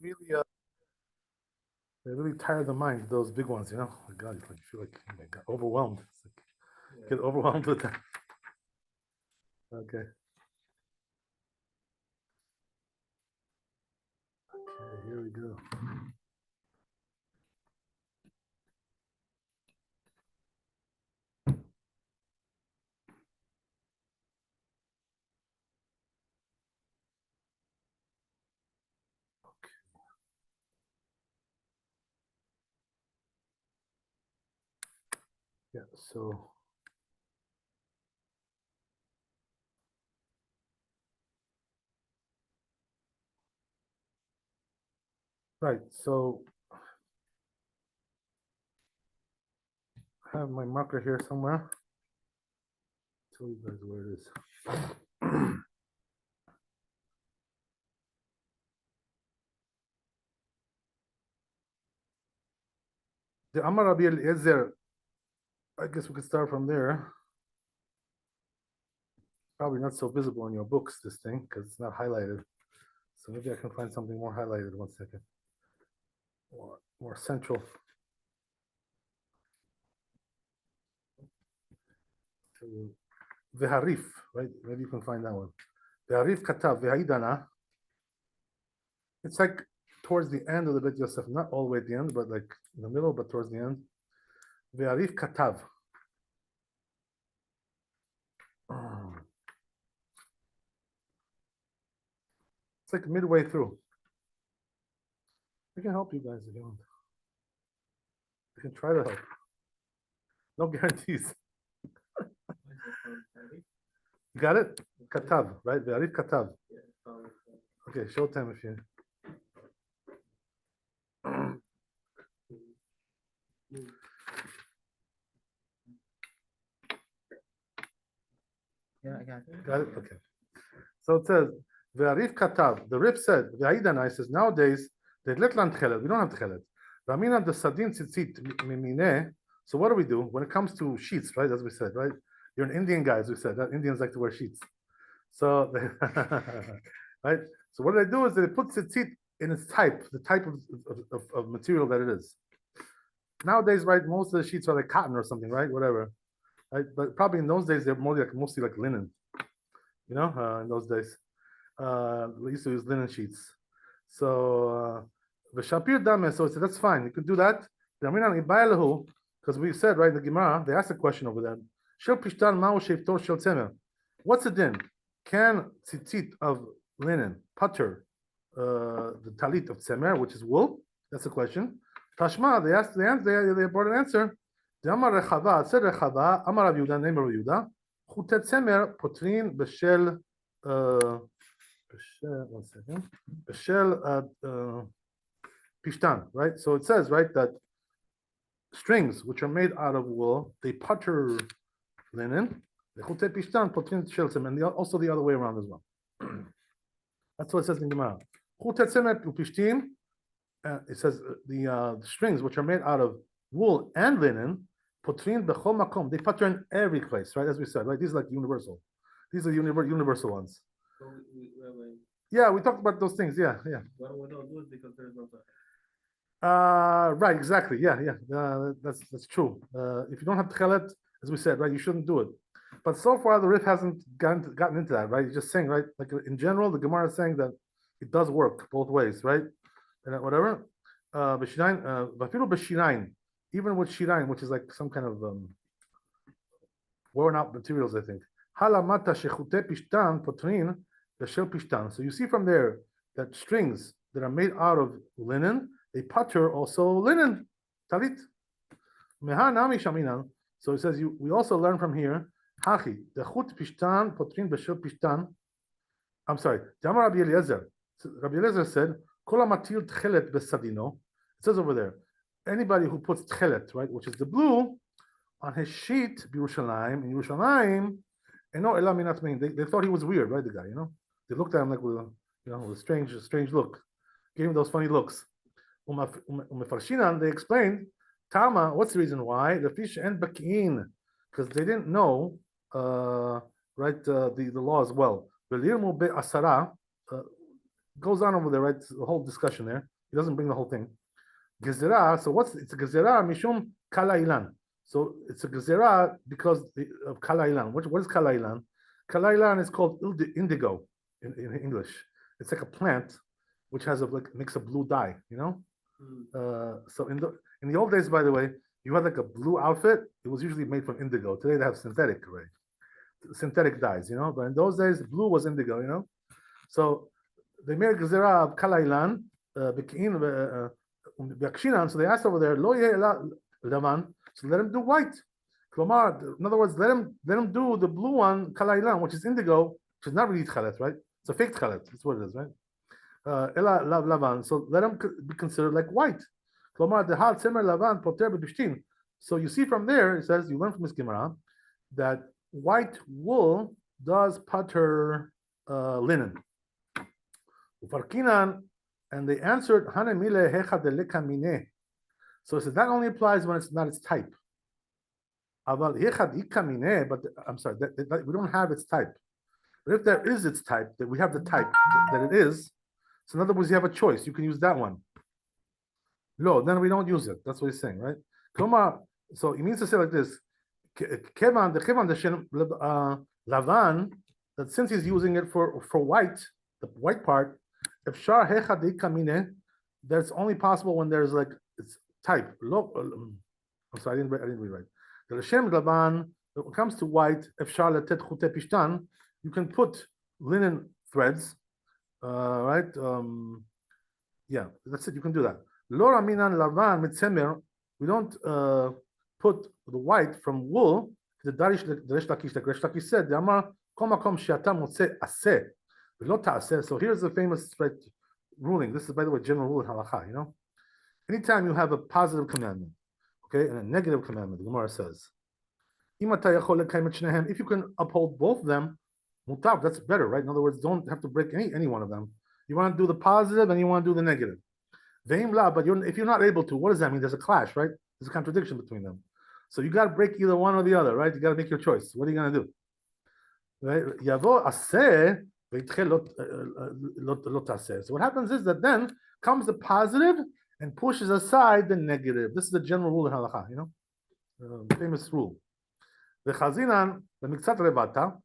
really, they really tire the mind. Those big ones, you know. Oh my God, you feel like, oh my God, overwhelmed. It's like, get overwhelmed with that. Okay. Okay, here we go. Yeah, so right, so I have my marker here somewhere. Tell you guys where it is. The Amar Rabbi Eliezer, I guess we could start from there. Probably not so visible in your books, this thing, because it's not highlighted. So maybe I can find something more highlighted. 1 second. More central. Veharif, right? Maybe you can find that one. Veharif katav vehaidana. It's like towards the end of the Bet Yosef, not all the way at the end, but like in the middle, but towards the end. Veharif katav. It's like midway through. I can help you guys if you want. I can try to help. No guarantees. You got it? Katav, right? Ve'arif katav. Okay, showtime if you. Yeah, I got it. Got it? Okay. So it says, Ve'arif katav. The Rif said, Ve'aidana says, nowadays, we don't have tchelet. Ramina the sadin tzitzit mimine. So what do? When it comes to sheets, right? As we said, right? You're an Indian guy, as we said. That Indians like to wear sheets. So, right? So what they do is they put tzitzit in its type, the type of material that it is. Nowadays, right, most of the sheets are like cotton or something, right? Whatever. Right? But probably in those days, they're mostly like linen. You know, in those days. We used to use linen sheets. So the Shapir Dame, so that's fine. You can do that. Because we said, right, in the Gemara, they asked a question over there. Shel Pishtan Mao Sheftor Shel Tzemer. What's the din? Can tzitzit of linen putter the talit of tzemer, which is wool? That's the question. Tashma, they asked the answer, they brought an answer. The Amar Rechava, said Rechava, Amar Rav Yehuda, name Rav Yehuda, Chutet tzemer potrin b'shel, b'shel, 1 second, b'shel pishtan, right? So it says, right, that strings which are made out of wool, they putter linen, and also the other way around as well. That's what it says in Gemara. It says the strings which are made out of wool and linen, they putter in every place, right? As we said, right? These are like universal. These are universal ones. So yeah, we talked about those things. Yeah. What we don't do is because there's no time. Right, exactly. Yeah. That's true. If you don't have tchelet, as we said, right, you shouldn't do it. But so far, the Rif hasn't gotten into that, right? He's just saying, right, like in general, the Gemara is saying that it does work both ways, right? And whatever. B'shirain, even with shirain, which is like some kind of worn out materials, I think. Halamata shechute pishtan potrin b'shel pishtan. So you see from there that strings that are made out of linen, they putter also linen, talit. Meha nami shaminan. So it says we also learn from here. Hachi the chut pishtan potrin b'shel pishtan. I'm sorry. Damar Rabbi Eliezer. Rabbi Eliezer said, "Kol hamatil tchelet besadino." It says over there, anybody who puts tchelet, right, which is the blue, on his sheet, Yerushalayim, in Yerushalayim, and no elam minat mein. They thought he was weird, right? The guy, you know. They looked at him like with a strange look. Gave him those funny looks. Umefarshinan, they explained, Tama, what's the reason why? The fish and bakin, because they didn't know, right, the law as well. Asara, Goes on over there, right? It's a whole discussion there. He doesn't bring the whole thing. Gezerah. So it's a gezerah mishum kala ilan. So it's a gezerah because of kala ilan. What is kala ilan? Kala ilan is called indigo in English. It's like a plant which has makes a blue dye. So in the old days, by the way, you had like a blue outfit. It was usually made from indigo. Today they have synthetic dyes. But in those days, blue was indigo. So they made a gezerah of kala ilan. So they asked over there, Lo Lavan, so let him do white. In other words, let him do the blue one, Kalailan, which is indigo, which is not really tchelet, right? It's a fake tchelet. That's what it is, right? Ela Lavan. So let him be considered like white. So you see from there, it says, you learn from this Gemara, that white wool does putter linen. And they answered, so it says that only applies when it's not its type. But I'm sorry, that we don't have its type. But if there is its type, that we have the type that it is, so in other words, you have a choice. You can use that one. No, then we don't use it. That's what he's saying, right? So he means to say like this: Lavan, that since he's using it for white, the white part, if that's only possible when there's like it's type. I'm sorry, I didn't read right. The Hashem Lavan, when it comes to white, you can put linen threads, right? Yeah, that's it. You can do that. Lora minan lavan mitzemer. We don't put the white from wool. The Resh Lakish said, "The Amar kol makom she'ata motze aseh." So here's the famous ruling. This is, by the way, general rule in halakha. Anytime you have a positive commandment, okay, and a negative commandment, the Gemara says, if you can uphold both of them, mutav, that's better, right? In other words, don't have to break any one of them. You want to do the positive and you want to do the negative. But if you're not able to, what does that mean? There's a clash, right? There's a contradiction between them. So you got to break either one or the other, right? You got to make your choice. What are you going to do? Right? So what happens is that then comes the positive and pushes aside the negative. This is the general rule in halakha, famous rule. The chazinan, the miktzat revata.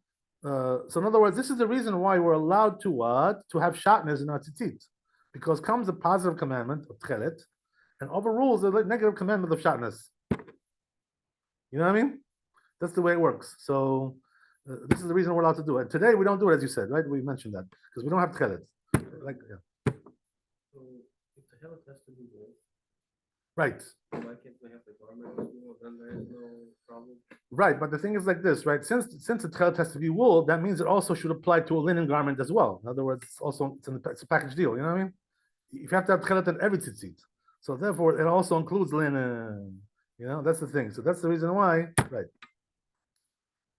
So in other words, this is the reason why we're allowed to what? To have shatnez in our tzitzit. Because comes the positive commandment of tchelet and overrules the negative commandment of shatnez. You know what I mean? That's the way it works. So this is the reason we're allowed to do it. Today we don't do it, as you said, right? We mentioned that because we don't have tchelet. So if the tchelet has to be wool, right. why can't we have the garment as wool? Then there is no problem. Right, but the thing is like this, right? Since the tchelet has to be wool, that means it also should apply to a linen garment as well. In other words, it's a package deal. You know what I mean? You have to have tchelet in every tzitzit. So therefore, it also includes linen. That's the thing. So that's the reason why, right?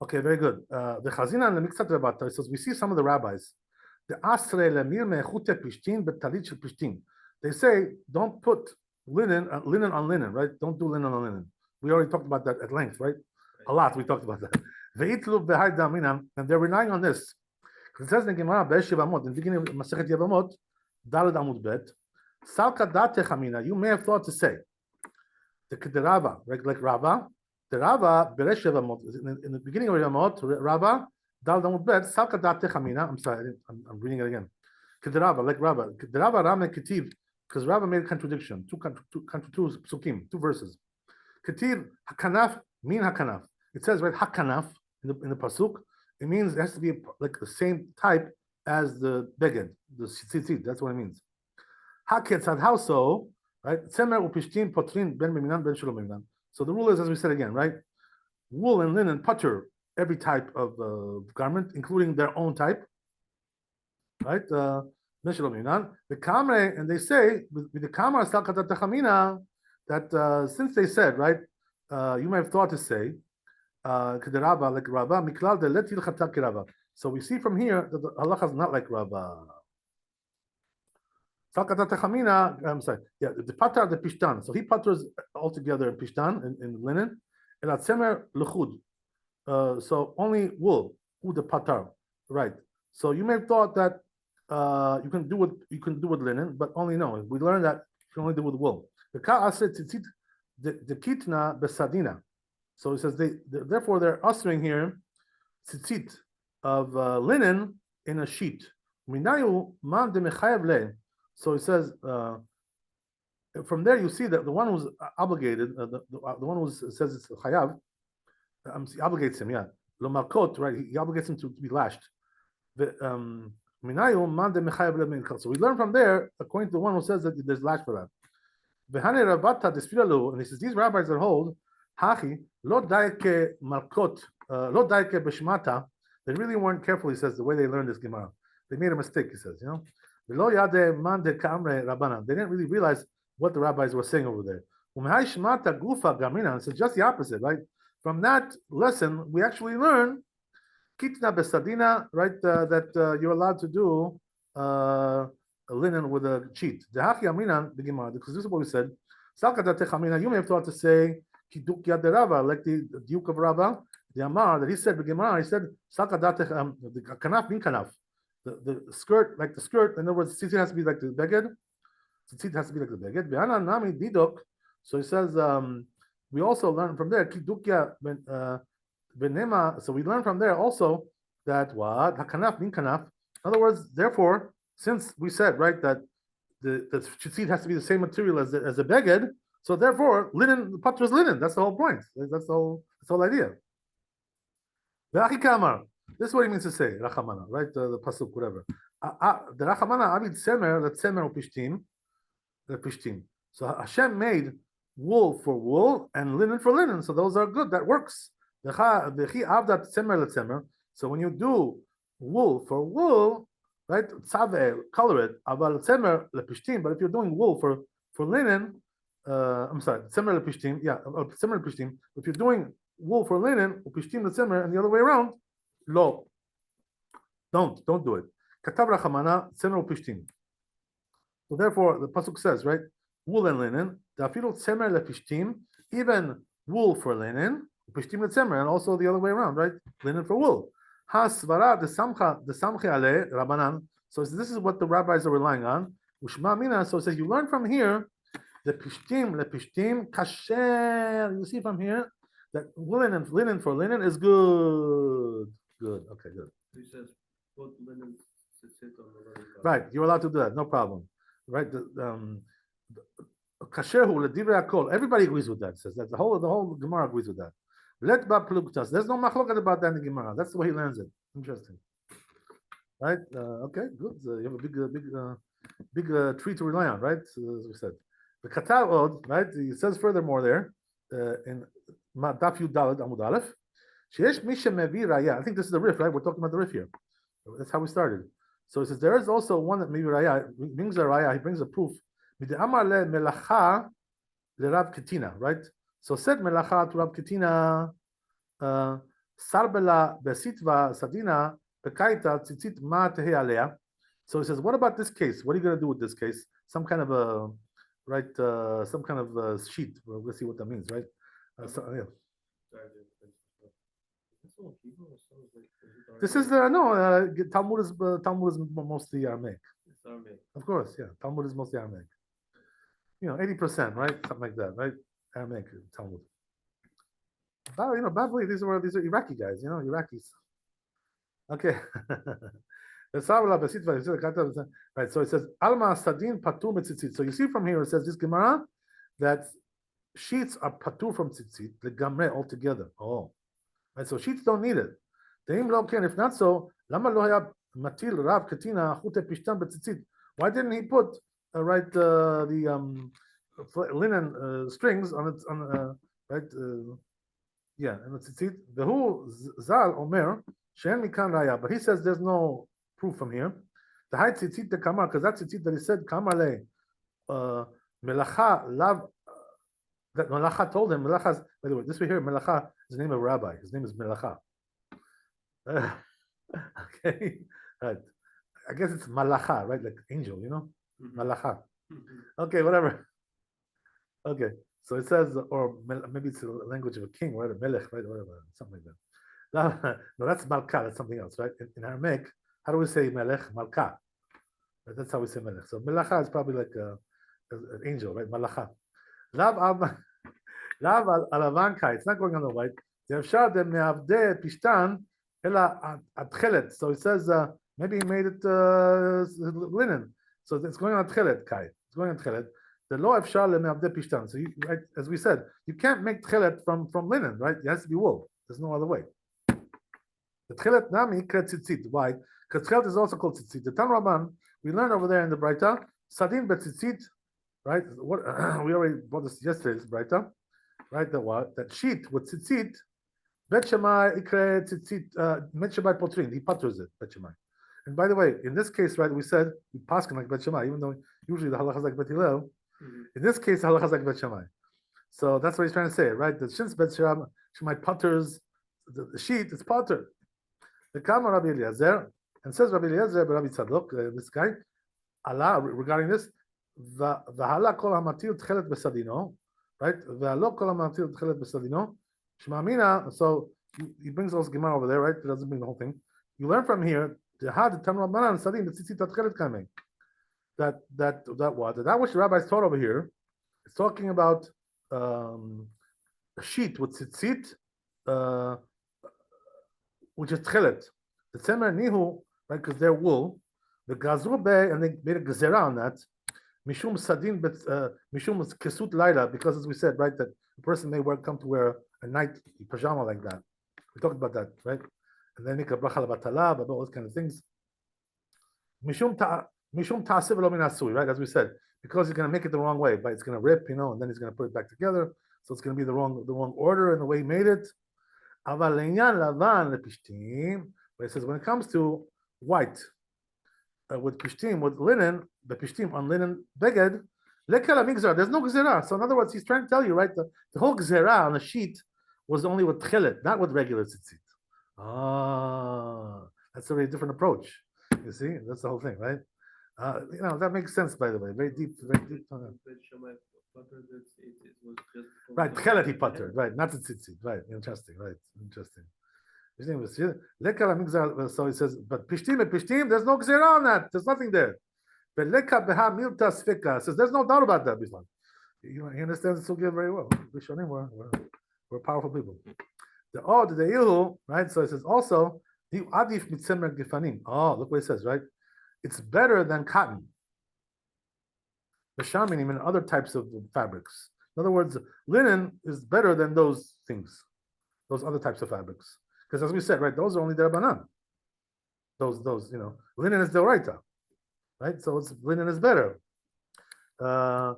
Okay, very good. The Chazina and the Miktzat Rabata says we see some of the rabbis. The Asre lemir me'echute pishtin betalit shel pishtin. They say don't put linen on linen, right? Don't do linen on linen. We already talked about that at length, right? A lot. We talked about that. Ve'itlu v'hai daminam, and they're relying on this. Because it says in Gemara Be'esh Yevamot, in the beginning of Masechet Yevamot, Daled Amud Bet, Salka datech amina. You may have thought to say the Rava, like Rava. The Rava, Beresh Yevamot, in the beginning of Yevamot, Rava, Dal Damud Bet, Salka Datech Amina. I'm sorry, I'm reading it again. Kedarava, like Rava. Kedarava Rame Ketiv, because Rava made a contradiction. Two psukim, two verses. Ketiv Hakanaf, mean Hakanaf. It says, right, Hakanaf in the pasuk. It means it has to be like the same type as the beged, the tzitzit. That's what it means. Haketzad, how so? Right? Tzemer upishtin potrin ben meminan ben shalom meminan. So the rule is, as we said again, right? Wool and linen putter every type of garment, including their own type, right? The kamre, and they say with the kamar salkatat techamina that since they said, right, you may have thought to say kedaraba like Rava miklal de let hilchata kirava. So we see from here that the halacha is not like Rava. Salkatat techamina. I'm sorry. Yeah, the patar the pishtan. So he putters altogether in pishtan in linen. And atzemer lechud. So only wool, the patar, right? So you may have thought that you can do with linen, but only no. We learned that you can only do with wool. The tzitzit the kitna besadina. So it says therefore they're ushering here tzitzit of linen in a sheet. Minayu man de mechayev le. So it says from there you see that the one who's obligated, the one who says it's chayav, he obligates him, yeah. Lo malkot, right? He obligates him to be lashed. Minayu man de mechayev le min. So we learn from there, according to the one who says that there's lash for that. V'hane rabata desfilalu, and he says these rabbis that hold hachi lo daike malkot lo daike b'shmata. They really weren't careful. He says the way they learned this Gemara. They made a mistake. He says, V'lo yade man de kamre rabbanan. They didn't really realize what the rabbis were saying over there. Umehai shmata gufa gamina. It's just the opposite, right? From that lesson, we actually learn kitna besadina, right? That you're allowed to do a linen with a sheet. Dehachi aminan the Gemara, because this is what we said. You may have thought to say kiduk yad Rava, like the Duke of Rava, the Amar that he said the Gemara. He said the kanaf min kanaf, the skirt like the skirt. In other words, tzitzit has to be like the beged. Tzitzit has to be like the beged. Be'ana nami bidok. So he says we also learn from there kidukya benema. So we learn from there also that what hakanaf min kanaf. In other words, therefore, since we said right that the tzitzit has to be the same material as the beged, so therefore linen, the patra is linen. That's the whole point. That's the whole idea. This is what he means to say, Rachamana, right? The pasuk, whatever. The Rachamana abid semer, the semer upishtim, the pishtim. So Hashem made wool for wool and linen for linen. So those are good. That works. So when you do wool for wool, right? Tzave, color it. Aval semer lepishtim. But if you're doing wool for linen, I'm sorry, semer lepishtim. Yeah, semer lepishtim. If you're doing wool for linen, upishtim lesemer, and the other way around, lo. Don't do it. Katav rachamana semer upishtim. So therefore, the pasuk says, right, wool and linen. Dafilu semer lepishtim, even wool for linen, upishtim lesemer, and also the other way around, right, linen for wool. Hasvara the samche ale rabbanan. So this is what the rabbis are relying on. Ushma mina. So it says you learn from here the pishtim lepishtim kasher. You see from here that linen for linen is good. Good. Okay, good. He says, put linen tzitzit on the linen. Right, you're allowed to do that, no problem. Right? Kasher hu ledivrei hakol. Everybody agrees with that. Says that the whole Gemara agrees with that. Let ba pluktas. There's no machlokat about that in the Gemara. That's the way he learns it. Interesting. Right? Okay, good. You have a big tree to rely on, right? As we said. The Katar Od, right? He says furthermore there in Daf Yud Daled Amud Aleph. Sheyesh misha mevi raya. I think this is the riff, right? We're talking about the riff here. That's how we started. So he says there is also one that mevi raya brings a raya. He brings a proof. Amar le melacha le Rav Ketina, right? So said melacha to Rav Ketina, sarbela besitva sadina bekaita tzitzit ma tehe alea. So he says, what about this case? What are you going to do with this case? Some kind of a right, some kind of a sheet. We'll see what that means, right? Yeah. This is Talmud is mostly Aramaic. Of course, yeah. Talmud is mostly Aramaic. 80%, right? Something like that, right? Aramaic Talmud. Babli, these are Iraqi guys, Iraqis. Okay. Right, so it says Alma Sadin Patur Tzitzit. So you see from here it says this Gemara that sheets are patur from tzitzit, the gamre altogether. Oh, right. So sheets don't need it. If not so, lama lo haya matil Rav Ketina chute pishtan betzitzit. Why didn't he put the linen strings on it right? Yeah, and the tzitzit. Vehu zal omer she'en mikan raya, but he says there's no proof from here. The high tzitzit the kamar, because that tzitzit that he said kamar le melacha lav. That Melacha told him, Melacha, by the way, this way here, Melacha is the name of a rabbi. His name is Melacha. Okay, right. I guess it's Malacha, right? Like angel, Malacha. Okay, whatever. Okay, so it says, or maybe it's the language of a king, right? A melech, right? Whatever, something like that. No, that's Malka, that's something else, right? In Aramaic, how do we say melech? Malka. That's how we say melech. So melacha is probably like an angel, right? Malacha. Lav alavan kai. It's not going on the white. The efshar de meavde pishtan ela atchelet. So it says maybe he made it linen. So it's going on atchelet kai. It's going on atchelet. The lo efshar le meavde pishtan. So right, as we said, you can't make tchelet from linen, right? It has to be wool. There's no other way. The tchelet nami kret tzitzit. Why? Because tchelet is also called tzitzit. The Tan Rabban, we learned over there in the Braita, sadin betzitzit, right? What we already brought this yesterday's Braita, right? That sheet with tzitzit, Bet Shammai ikre tzitzit, Bet Shammai potrin. He putters it, Bet Shammai. And by the way, in this case, right, we said we paskin like Bet Shammai, even though usually the halacha is like Bet Hillel. In this case, the halacha is like Bet Shammai. So that's what he's trying to say, right? That since Bet Shammai putters the sheet, it's pottered. The Kama Rabbi Eliezer, and says Rabbi Eliezer, Rabbi Tzadok, this guy, Allah, regarding this, V'hala kol hamatil tchelet besadino, right? V'halo kol hamatil tchelet besadino, shmamina. So he brings those Gemara over there, right? It doesn't bring the whole thing. You learn from here, that which the rabbis taught over here is talking about a sheet with tzitzit, which is tchelet. The tzemer nihu, right, because they're wool. The gazru and they made a gezerah on that. Mishum sadin, but mishum kesut laila, because as we said, right, that a person may come to wear a night pajama like that. We talked about that, right? And then make a bracha batala, about all those kind of things. Mishum ta'asiv lo min asui, right? As we said, because he's going to make it the wrong way, but it's going to rip, and then he's going to put it back together. So it's going to be the wrong order in the way he made it. Aval le'inyan lavan lepishtim. But it says when it comes to white, with pishtim, with linen, the pishtim on linen beged, lekala migzar. There's no gzerah. So in other words, he's trying to tell you, right, the whole gzerah on the sheet was only with tchelet, not with regular tzitzit. That's a very different approach. You see, that's the whole thing, right? That makes sense, by the way. Very deep, very deep. Right, tchelet he puttered, right, not the tzitzit, right? Interesting, right? Interesting. So he says, but pishtim, there's no gzera on that. There's nothing there. But leka beha milta sfika says there's no doubt about that. He understands the sugya very well. We're powerful people. The ihu, right? So it says also the adif mitzemer gifanim. Oh, look what it says, right? It's better than cotton. The shaminim and other types of fabrics. In other words, linen is better than those things, those other types of fabrics. Because as we said, right, those are only derabanan. Those, linen is deoraita, right? So linen is better. So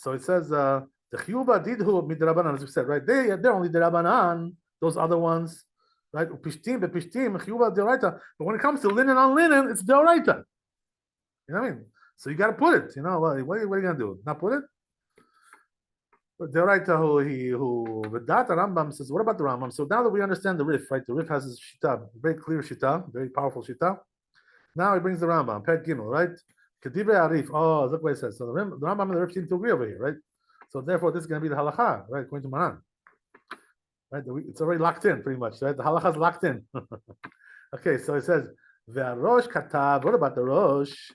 it says the chiyuva didhu midrabanan, as we said, right? They're only derabanan. Those other ones, right? Pishtim chiyuva deoraita. But when it comes to linen on linen, it's deoraita. You know what I mean? So you got to put it. What are you gonna do? Not put it? Deoraita who Vedat Rambam says, what about the Rambam? So now that we understand the Rif, right? The Rif has his shita, very clear shita, very powerful shita. Now he brings the Rambam, Pet Gimel, right? Kedivrei Arif. Oh, look what it says. So the Rambam and the Rif seem to agree over here, right? So therefore, this is going to be the halacha, right? According to Maran, right? It's already locked in, pretty much, right? The halacha is locked in. Okay, so it says Ve'arosh katav. What about the Rosh?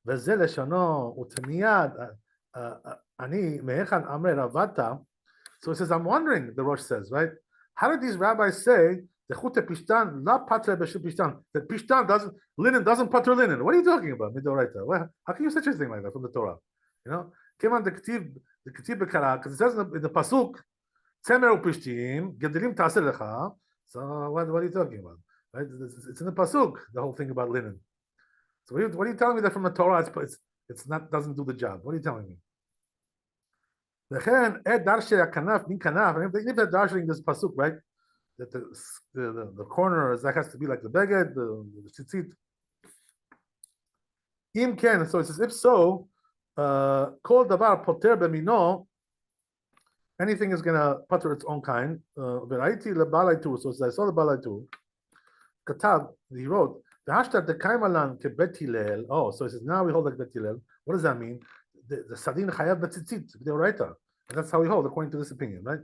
Ve'zeh leshono u'temiyad. Ani mehechan amre ravata. So it says, I'm wondering, the Rosh says, right? How did these rabbis say the chute pishtan la patre b'shul pishtan? That pishtan linen doesn't putter linen. What are you talking about? Midoraita. Well, how can you say such a thing like that from the Torah? Came on the ketib bekara, because it says in the pasuk, tzemer upishtim gedelim ta'aseh lecha. So what are you talking about? Right? It's in the pasuk, the whole thing about linen. So what are you telling me that from the Torah it's not, doesn't do the job? What are you telling me? And if they're darshaning this pasuk, right, that the corner that has to be like the beged, the tzitzit. Im ken, so it says, if so, kol davar poter b'mino, anything is gonna putter its own kind. V'raiti lebalaitu, so I saw the balaitu. Katav, he wrote, v'hashtat dekaimalan kebet hillel. Oh, so it says now we hold like bet hillel. What does that mean? The sadin chayav betzitzit deoraita. That's how we hold, according to this opinion, right?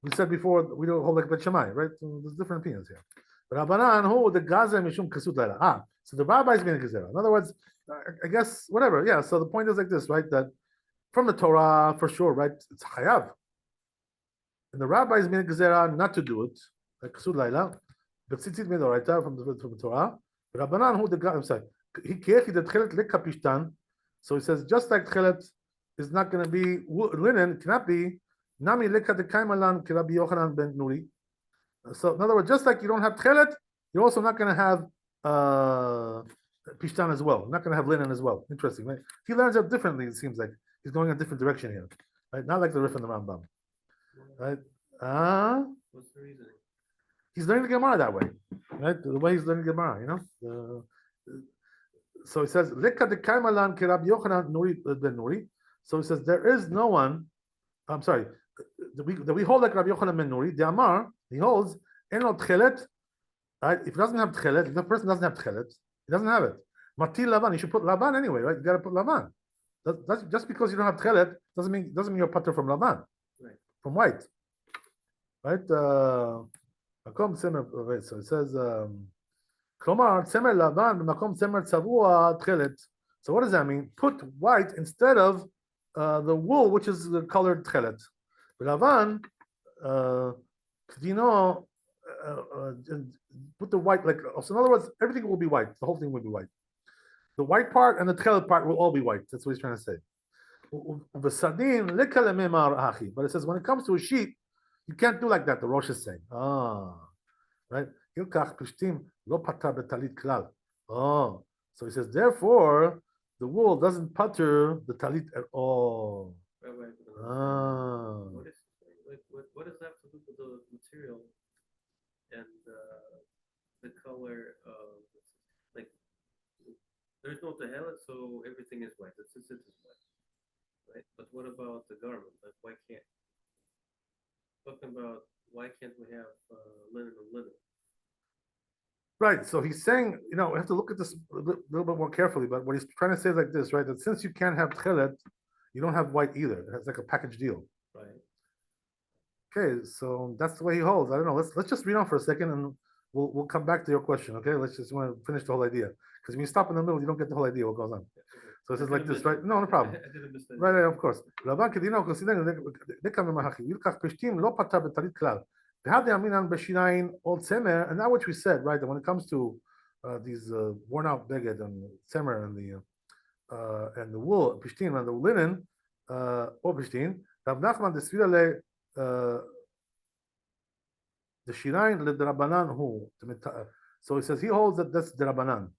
We said before we don't hold like Bet Shammai, right? So there's different opinions here. But Rabbanan, who the gaza mishum kasut laila. So the rabbis being a gezerah. In other words, I guess whatever. Yeah. So the point is like this, right? That from the Torah for sure, right? It's chayav. And the rabbis being a gezerah not to do it, like ksud laila, but tzitzit midoraita from the Torah. Rabbanan who the God. I'm sorry. He tchelet lekapishtan. So he says just like tchelet is not going to be linen, cannot be nami leka de kaimalan kirabi Yochanan ben Nuri. So in other words, just like you don't have tchelet, you're also not going to have pishtan as well. Not going to have linen as well. Interesting, right? He learns it differently. It seems like he's going a different direction here, right? Not like the Rif and the Rambam, right? What's the reasoning? He's learning the Gemara that way, right? The way he's learning the Gemara, you know. So he says, "Leka de kaimalan kirabi Yochanan Nuri ben Nuri." So he says there is no one. I'm sorry. That we hold like Rabbi Yochanan ben Nuri. The Amar he holds eno tchelet. Right? If he doesn't have tchelet, if the person doesn't have tchelet, he doesn't have it. Matil lavan. You should put lavan anyway, right? You got to put lavan. That's just because you don't have tchelet doesn't mean you're putter from lavan, right? From white, right? Makom tzemer. Right. So it says, "Klomar tzemer lavan makom tzemer tzavua tchelet." So what does that mean? Put white instead of the wool, which is the colored tchelet. Lavan, kdino, put the white like. So in other words, everything will be white. The whole thing will be white. The white part and the tchelet part will all be white. That's what he's trying to say. But it says when it comes to a sheep, you can't do like that. The Rosh is saying, right? Oh, so he says therefore the wool doesn't putter the talit at all. Right. What does that have to do with the material and the color of, like, there's no tehelet, so everything is white. The tzitzit is white, right? But what about the garment? Like, why can't we have linen and linen? Right. So he's saying, we have to look at this a little bit more carefully. But what he's trying to say is like this, right? That since you can't have tchelet, you don't have white either. It's like a package deal. Right. Okay, so that's the way he holds. I don't know. Let's just read on for a second, and we'll come back to your question. Okay, let's just want to finish the whole idea, because when you stop in the middle, you don't get the whole idea what goes on. So it's like this, right? No problem. Right, of course. And now which we said, right, that when it comes to these worn out beged and tzemer and the wool, pishtin and the linen, or pishtin, Rav Nachman desvirale the shirayin le derabanan hu. So he says he holds that that's derabanan.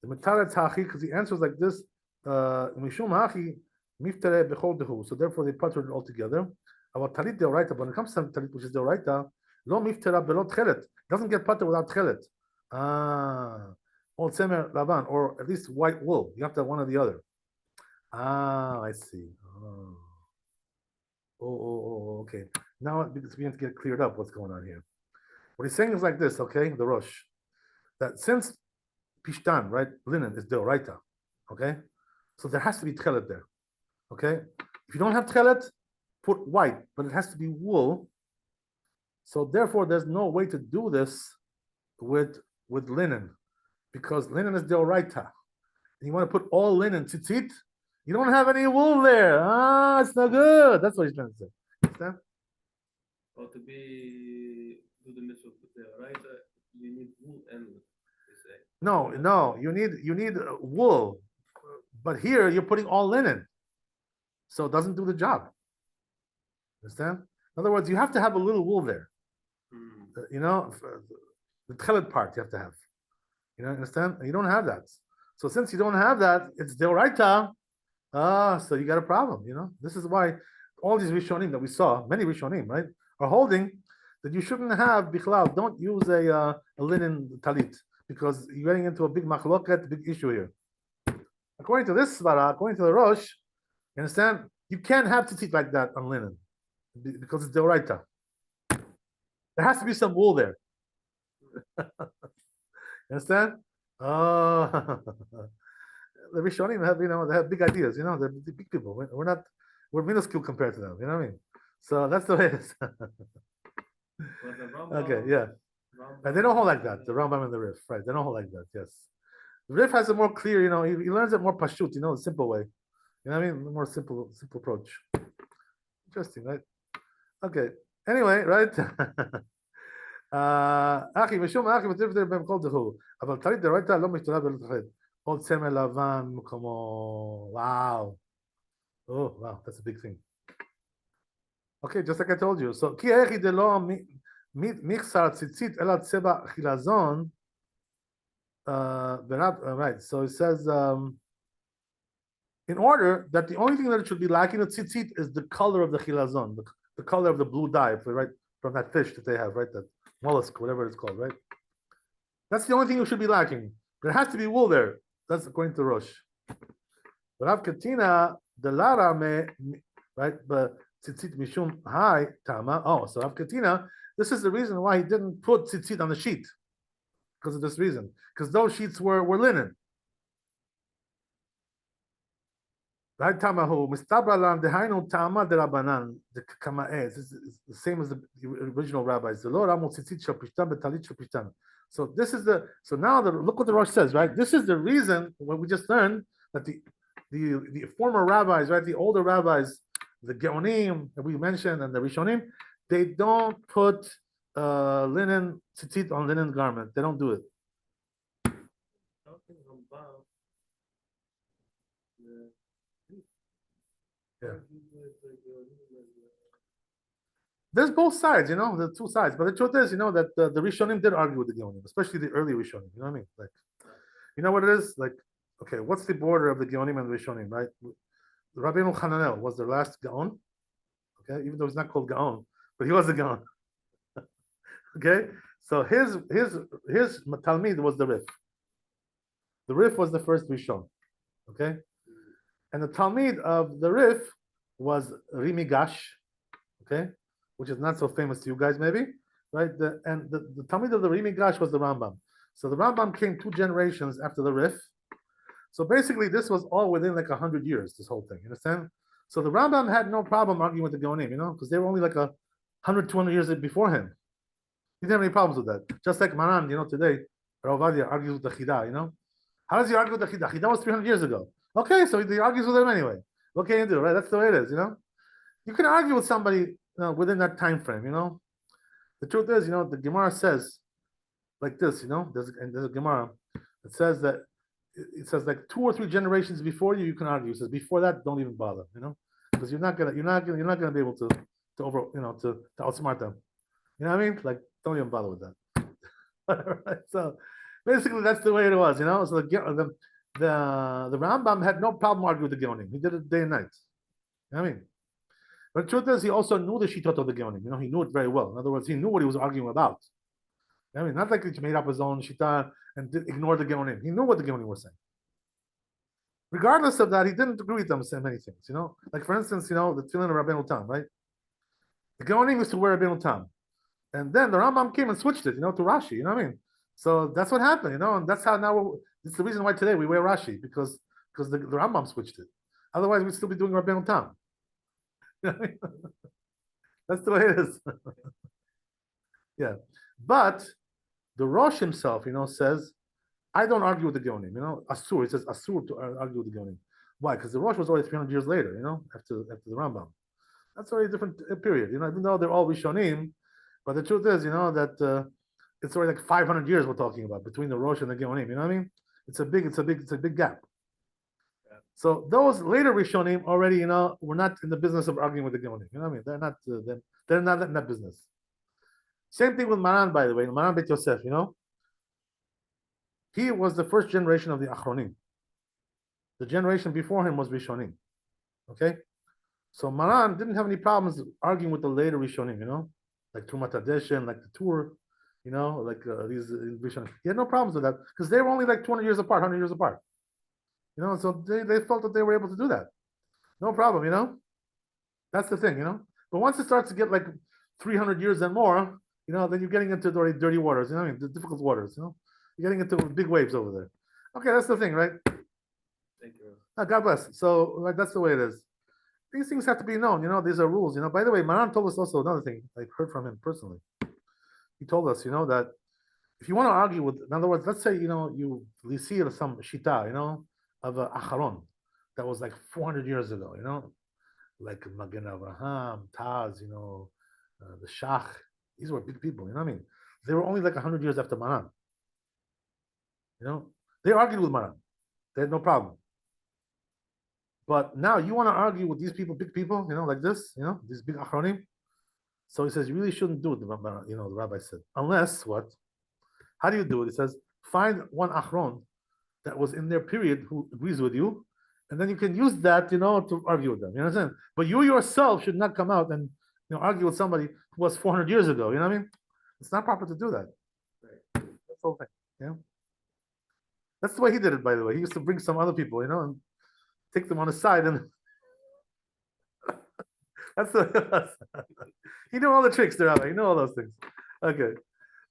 The mitaret hachi, because he answers like this, mishum hachi miftere bechol dehu. So therefore they puttered it all together. Our talit deoraita, but when it comes to talit which is deoraita, lo miftera belot tchelet. Doesn't get putter without tchelet. Or tzemer lavan, or at least white wool. You have to have one or the other. I see. Okay. Now it begins to get cleared up what's going on here. What he's saying is like this, okay, the Rosh, that since pishtan, right, linen is deoraita, okay, so there has to be tchelet there, okay. If you don't have tchelet, put white, but it has to be wool. So therefore, there's no way to do this with linen, because linen is deoraita. And you want to put all linen tzitzit, you don't have any wool there. It's not good. That's what he's trying to say. Understand? Or to do the mitzvah right? You need wool and say. No. You need wool, but here you're putting all linen, so it doesn't do the job. Understand? In other words, you have to have a little wool there. The tchelet part you have to have. Understand? You don't have that. So since you don't have that, it's deoraita. So you got a problem. This is why all these Rishonim that we saw, many Rishonim, right, are holding that you shouldn't have bichlal. Don't use a linen talit, because you're getting into a big machloket, big issue here. According to this svara, according to the Rosh, you understand, you can't have tzitzit like that on linen because it's deoraita. There has to be some wool there. You understand? The Rishonim have, they have big ideas. They're big people. We're minuscule compared to them. You know what I mean? So that's the way it is. Okay, yeah. And they don't hold like that. The Rambam and the Rif, right? They don't hold like that. Yes. Rif has a more clear, he learns it more pashut, the simple way. You know what I mean? More simple approach. Interesting, right? Okay. Anyway, right? אחי, משום אחי, מטריף את זה במקום דחו. אבל טלית דאורייתא לא משתנה ולא תחליט. עוד צמר לבן במקומו. Wow. Oh, wow, that's a big thing. Okay, just like I told you. So, כי איך דלא מיקסר ציצית אלא צבע חילזון. Right, so it says, in order that the only thing that it should be lacking in tzitzit is the color of the chilazon, the color of the blue dye, right, from that fish that they have, right, that mollusk, whatever it's called, right? That's the only thing that should be lacking. There has to be wool there. That's according to Rosh. Rav Katina, the Lara me, right, but tzitzit mishum hai tama. Oh, so Rav Katina, this is the reason why he didn't put tzitzit on the sheet, because of this reason, because those sheets were linen. Right, Tamahu, Mistabralan, the Hainu Tama de Rabanan, the Kamae, this is the same as the original rabbis. The Lord Amo Tzitzit Shapishtan, Betalit Shapishtan. So this is now look what the Rosh says, right? This is the reason what we just learned that the former rabbis, right, the older rabbis, the Geonim that we mentioned and the Rishonim, they don't put linen tzitzit on linen garment. They don't do it. Yeah. There's both sides, the two sides. But the truth is, that the Rishonim did argue with the Geonim, especially the early Rishonim. You know what I mean? Like, you know what it is? Like, okay, what's the border of the Geonim and the Rishonim, right? Rabbeinu Hananel was their last Gaon. Okay, even though he's not called Gaon, but he was a Gaon. Okay, so his Talmid was the Rif. The Rif was the first Rishon. Okay. And the Talmid of the Rif was Rimigash, okay, which is not so famous to you guys, maybe, right? The Talmid of the Rimigash was the Rambam. So the Rambam came 2 generations after the Rif. So basically, this was all within like 100 years, this whole thing, you understand? So the Rambam had no problem arguing with the Geonim, because they were only like 100, 200 years before him. He didn't have any problems with that. Just like Maran, today, Rav Ovadia argues with the Chida, How does he argue with the Chida? Chida was 300 years ago. Okay, so he argues with them anyway. What can you do, right? That's the way it is, You can argue with somebody within that time frame, The truth is, the Gemara says like this, there's a Gemara that says that it says like 2 or 3 generations before you can argue. It says before that, don't even bother, because you're not gonna be able to outsmart them. You know what I mean? Like, don't even bother with that. Right? So basically, that's the way it was, So the Rambam had no problem arguing with the Geonim. He did it day and night. You know what I mean? But the truth is, he also knew the Shitot of the Geonim. He knew it very well. In other words, he knew what he was arguing about. You know what I mean? Not like he made up his own Shita and ignored the Geonim. He knew what the Geonim were saying. Regardless of that, he didn't agree with them saying many things. Like for instance, the Tefillin of Rabbeinu Tam, right? The Geonim used to wear Rabbeinu Tam, and then the Rambam came and switched it, to Rashi. You know what I mean? So that's what happened, and that's how now. It's the reason why today we wear Rashi, because the Rambam switched it. Otherwise, we'd still be doing Rabbeinu Tam. That's the way it is. Yeah, but the Rosh himself, says, I don't argue with the Geonim. Asur. He says Asur to argue with the Geonim. Why? Because the Rosh was already 300 years later. After the Rambam. That's already a different period. Even though they're all Rishonim, but the truth is, that it's already like 500 years we're talking about between the Rosh and the Geonim. You know what I mean? It's a big gap. Yeah. So those later Rishonim already, were not in the business of arguing with the Geonim. You know what I mean? They're not in that business. Same thing with Maran, by the way. Maran Bet Yosef, he was the first generation of the Achronim. The generation before him was Rishonim. Okay, so Maran didn't have any problems arguing with the later Rishonim. Like Trumat Hadeshen, like the Tur. Like these Rishonim. He had no problems with that because they were only like 200 years apart, 100 years apart. So they felt that they were able to do that. No problem, That's the thing, But once it starts to get like 300 years and more, then you're getting into the dirty waters, the difficult waters, You're getting into big waves over there. Okay, that's the thing, right? Thank you. God bless. So that's the way it is. These things have to be known, these are rules, By the way, Maran told us also another thing I heard from him personally. He told us, that if you want to argue with, in other words, let's say you see some shita, of a acharon that was like 400 years ago, like Magen Avraham, Taz, the Shach. These were big people, you know what I mean? They were only like 100 years after Maran. They argued with Maran. They had no problem. But now you want to argue with these people, big people, like this, these big achronim. So he says you really shouldn't do it. The rabbi said, unless what? How do you do it? He says find one achron that was in their period who agrees with you, and then you can use that, to argue with them. You understand? But you yourself should not come out and argue with somebody who was 400 years ago. You know what I mean? It's not proper to do that. Right. That's the whole thing. Yeah. That's the way he did it, by the way. He used to bring some other people, and take them on his side, and that's the he knew all the tricks, the rabbi. He knew all those things. Okay.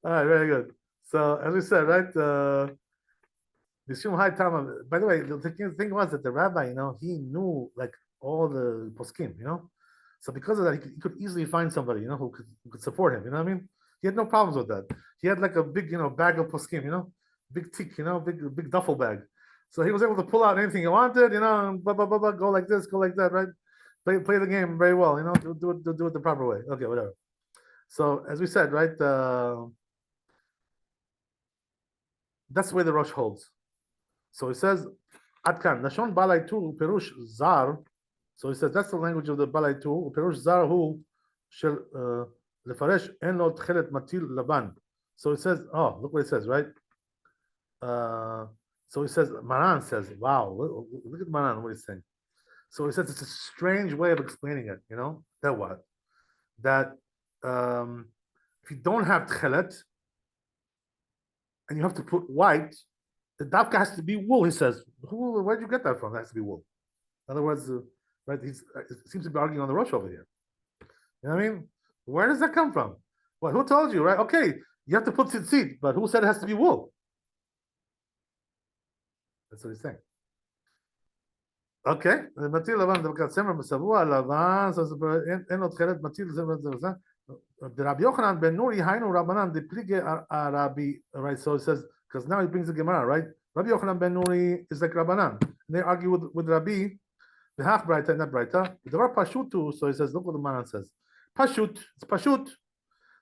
All right, very good. So as we said, right, by the way, the thing was that the rabbi, he knew like all the poskim, So because of that, he could easily find somebody, who could support him. You know what I mean? He had no problems with that. He had like a big, bag of poskim, big tick, big duffel bag. So he was able to pull out anything he wanted, and go like this, go like that, right? Play the game very well, do it the proper way. Okay, whatever. So as we said, right, that's the way the Rosh holds. So he says, Adkan, Nashon Balai Tu, Perush Zar. So he says that's the language of the Balai Tu, Perush Zar Hu Shel Lefaresh Eno Tchelet Matil Laban. So he says, oh, look what it says, right? So he says, Maran says, wow, look at Maran, what he's saying. So he says it's a strange way of explaining it, that what? That if you don't have tchelet and you have to put white, the dafka has to be wool, he says. Where'd you get that from? It has to be wool. In other words, right, it seems to be arguing on the Rosh over here. You know what I mean? Where does that come from? Well, who told you, right? Okay, you have to put tzitzit, but who said it has to be wool? That's what he's saying. Okay, מטיל לבן דבקת סמר בשבוע לבן, אין לו תחילת מטיל זה וזה. Rabbi Yochanan ben Nuri Hainu Rabbanan the Plige Rabbi, right? So it says, because now he brings the Gemara, right? Rabbi Yochanan ben Nuri is like Rabbanan. And they argue with Rabbi, the half Braita and that Braita. The word Pashutu, so he says, look what the Maran says. Pashut, it's Pashut.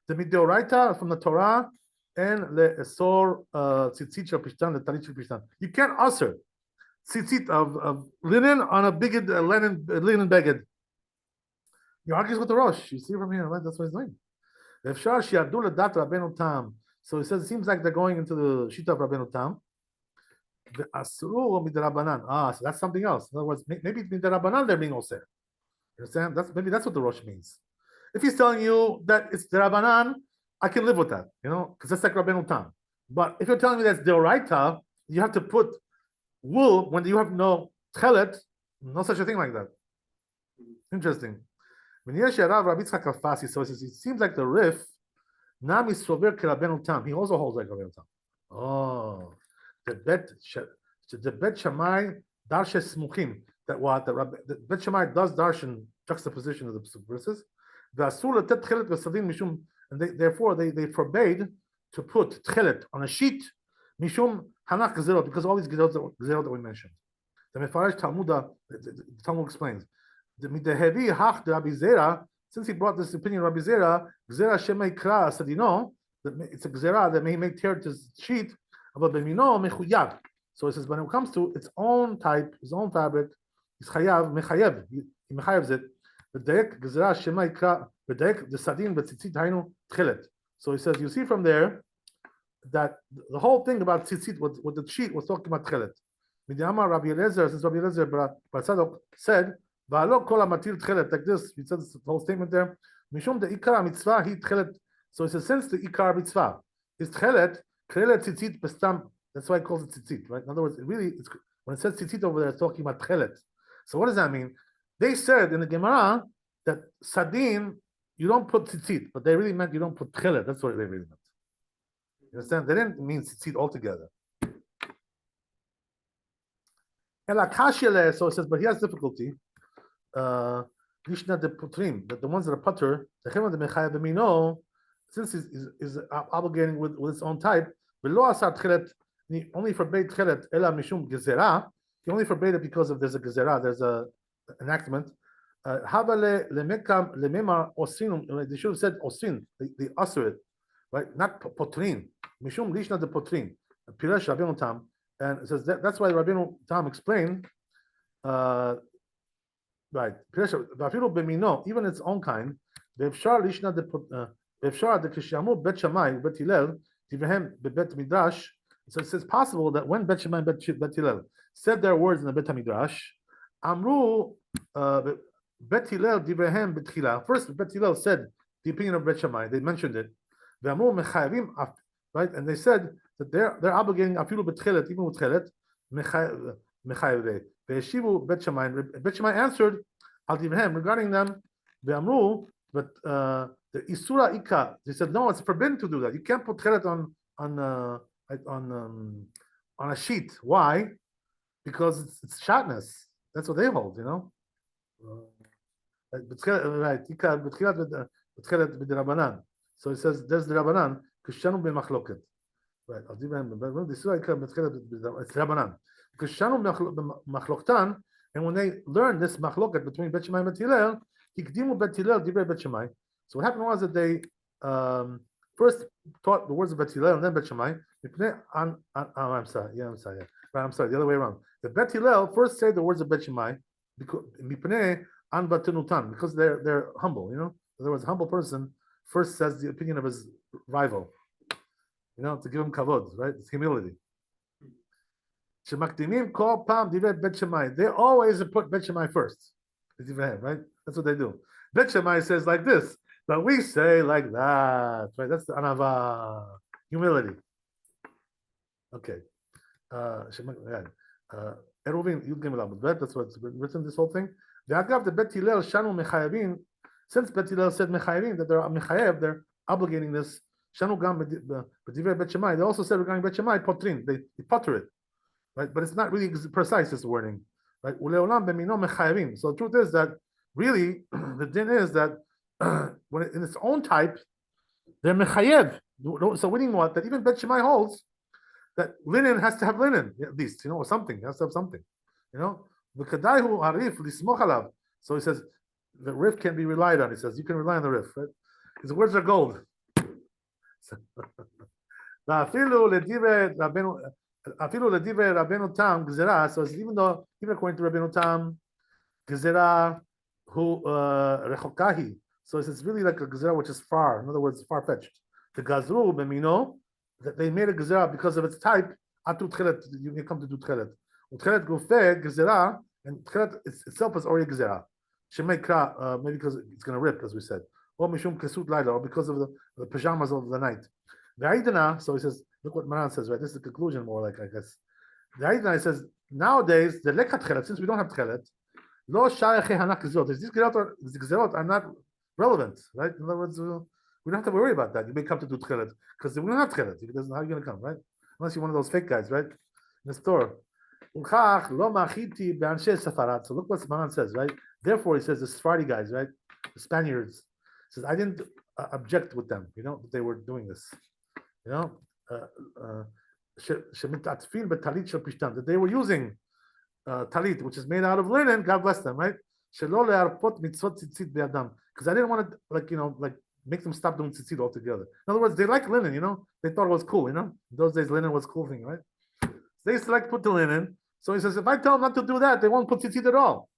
The Midoraita from the Torah and le Esor Tzitzit Shel Pishtan, the Talit Shel Pishtan. You can't usher tzitzit of linen on a bigid linen beged. He argues with the Rosh. You see from here, right? That's what he's doing. So he says it seems like they're going into the shita of Rabbeinu Tam. So that's something else. In other words, maybe midarabanan they're being osir. You understand? Maybe that's what the Rosh means. If he's telling you that it's derabanan, I can live with that, because that's like Rabbeinu Tam. But if you're telling me that's deoraita, you have to put wool when you have no tchelet, no such a thing like that. Interesting. So it seems like the Rif, Nami Sover Rabbeinu Tam. He also holds like Rabbeinu Tam. Oh, the Bet Shammai Darshe Smuchim. That what the Bet Shammai does darshan juxtaposition of the verses. And therefore they forbade to put tchelet on a sheet. Mishum Hanach Gezerot, because all these Gezerot that we mentioned. The Mefarish the Talmud explains. The Midehevi Hach de Rabbi Zera, since he brought this opinion, Rabbi Zera, Gezerah Shemei Kra said, that it's a Gezerah that may tear this sheet, but Bemino Mechuyav. So it says, when it comes to its own type, his own fabric, he's Chayav, Mechayev, he Mechayevs it. The Deik Gezerah Shemei Kra, the Deik, the Sadin, but Tzitzit Hainu Tchelet. So he says, you see from there, that the whole thing about tzitzit, what the sheet was talking about tchelet. Midiyama Rabbi Eliezer, since Rabbi Eliezer Bar Tzadok said, "Va'alo kol hamatil tchelet," like this. He said this whole statement there. Mishum the ikar mitzvah he tchelet. So it's a sense the ikar mitzvah is tchelet tzitzit bestam. That's why he calls it tzitzit, right? In other words, when it says tzitzit over there, it's talking about tchelet. So what does that mean? They said in the Gemara that sadin you don't put tzitzit, but they really meant you don't put tchelet. That's what they really meant. You understand? They didn't mean tzitzit altogether. So it says, but he has difficulty. Lishna de putrim, that the ones that are putter, the chema de mechayev b'mino, since he's obligating with his own type, he only forbade tchelet ela mishum gezerah. He only forbade it because of there's a gezerah, there's a enactment. Havale lemekam lemema osinum. They should have said osin. They usher it, right? Not potrin. Mishum lishna de potrin. Piresh Rabbeinu Tam, and it says that's why Rabbeinu Tam explained. Right. Even its own kind. Ve'efshar lishna de ve'efshar de kishamu bet Shammai bet Hillel tivrehem bebet midrash. So it's possible that when Bet Shammai and Bet Hillel said their words in the Bet Midrash, Amru Bet Hillel divrehem betchila. First, Bet Hillel said the opinion of Bet Shammai. They mentioned it. Ve'amru mechayavim, right? And they said that they're obligating afilu betchilet, even with chilet mechayaveh. Ve'eshivu Bet Shammai. Bet Shammai answered al divrehem regarding them. Ve'amru, but the isura ika. They said no, it's forbidden to do that. You can't put chilet on a sheet. Why? Because it's shatnez. That's what they hold, you know. Right. So it says there's the Rabbanan. Kishanu b'machloket. Right. It's Rabbanan. Kishanu b'machloktan. And when they learned this machloket between Bet Shammai and Bet Hillel, hikdimu Bet Hillel divrei Bet Shammai. So what happened was that they first taught the words of Bet Hillel and then Bet Shammai. I'm sorry. Yeah. Right, I'm sorry. The other way around. The Bet Hillel first say the words of Bet Shammai because they're humble. You know, in other words, a humble person first says the opinion of his rival. You know, to give him kavod, right? It's humility. They always put Bet Shammai first. Right? That's what they do. Bet Shammai says like this, but we say like that. Right? That's the anava, humility. Okay. Eruvin Yud Gimel Amud Bet. That's what's written. This whole thing. The Agav the Bet Hillel Shanu Mechayavin. Since Bet Hillel said Mechayavin that they're Mechayev, they're obligating this. Shanu Gam B'divrei Bet Shammai. They also said regarding Bet Shammai Potrin. They potter it, right? But it's not really precise. This wording, right? Uleolam B'mino Mechayavin. So the truth is that really the din is that when in its own type they're Mechayev. So we know what that even Bet Shammai holds. That linen has to have linen, at least, you know, or something. It has to have something, you know. So he says the rif can be relied on. He says you can rely on the rif, right? His words are gold. So even though even according to Rabbeinu Tam, gezerah hu rechokahi. So it's really like a gezerah which is far. In other words, far fetched. The gazru b'mino. That they made a gezerah because of its type. Atu tchelet, you come to do tchelet. Tchelet gufeh gezerah, and tchelet itself is already gezerah. Shemekra, maybe because it's going to rip, as we said. Or mishum kesut laila, or because of the pajamas of the night. The Aidana, so he says, look what Maran says, right? This is the conclusion, more like, I guess. The Aidana says, nowadays the lekat tchelet, since we don't have tchelet, lo shayach hanak gezerot. These gezerot are not relevant, right? In other words. We don't have to worry about that. You may come to do tchelet because we don't have tchelet. How are you going to come, right? Unless you're one of those fake guys, right? In the store. So look what Maran says, right? Therefore, he says the Sephardi guys, right? The Spaniards. He says I didn't object with them, you know, that they were doing this, you know. That they were using talit, which is made out of linen. God bless them, right? Because I didn't want to, like, you know, like. Make them stop doing tzitzit altogether. In other words, they like linen, you know. They thought it was cool, you know. In those days, linen was a cool thing, right? They used to like put the linen. So he says, if I tell them not to do that, they won't put tzitzit at all.